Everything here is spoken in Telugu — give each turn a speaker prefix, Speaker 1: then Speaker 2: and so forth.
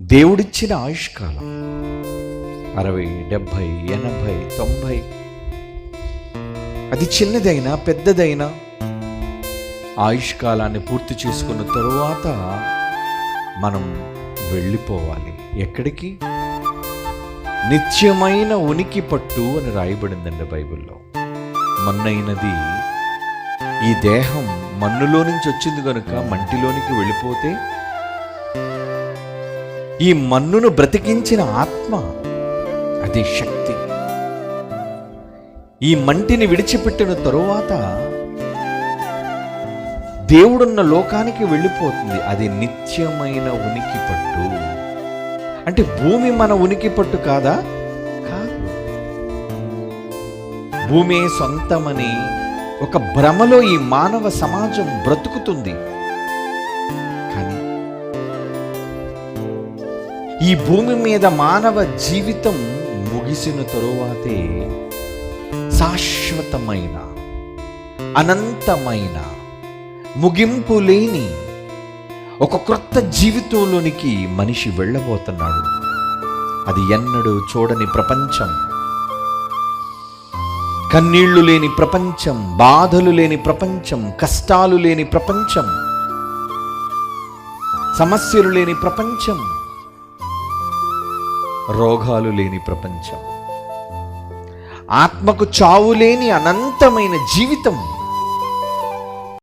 Speaker 1: దేవుడిచ్చిన ఆయుష్కాలం 60, 70, 80, 90, అది చిన్నదైనా పెద్దదైనా ఆయుష్కాలాన్ని పూర్తి చేసుకున్న తరువాత మనం వెళ్ళిపోవాలి. ఎక్కడికి? నిత్యమైన ఉనికి పట్టు అని రాయబడిందండి బైబిల్లో. మన్నైనది ఈ దేహం మన్నులో నుంచి వచ్చింది కనుక మంటిలోనికి వెళ్ళిపోతే ఈ మన్నును బ్రతికించిన ఆత్మ, అది శక్తి, ఈ మంటిని విడిచిపెట్టిన తరువాత దేవుడున్న లోకానికి వెళ్ళిపోతుంది. అది నిత్యమైన ఉనికి పట్టు. అంటే భూమి మన ఉనికి పట్టు కాదా? కాదు. భూమి సొంతమని ఒక భ్రమలో ఈ మానవ సమాజం బ్రతుకుతుంది. కానీ ఈ భూమి మీద మానవ జీవితం ముగిసిన తరువాతే శాశ్వతమైన, అనంతమైన, ముగింపు లేని ఒక క్రొత్త జీవితంలోనికి మనిషి వెళ్ళబోతున్నాడు. అది ఎన్నడూ చూడని ప్రపంచం, కన్నీళ్లు లేని ప్రపంచం, బాధలు లేని ప్రపంచం, కష్టాలు లేని ప్రపంచం, సమస్యలు లేని ప్రపంచం, రోగాలు లేని ప్రపంచం, ఆత్మకు చావు లేని అనంతమైన జీవితం.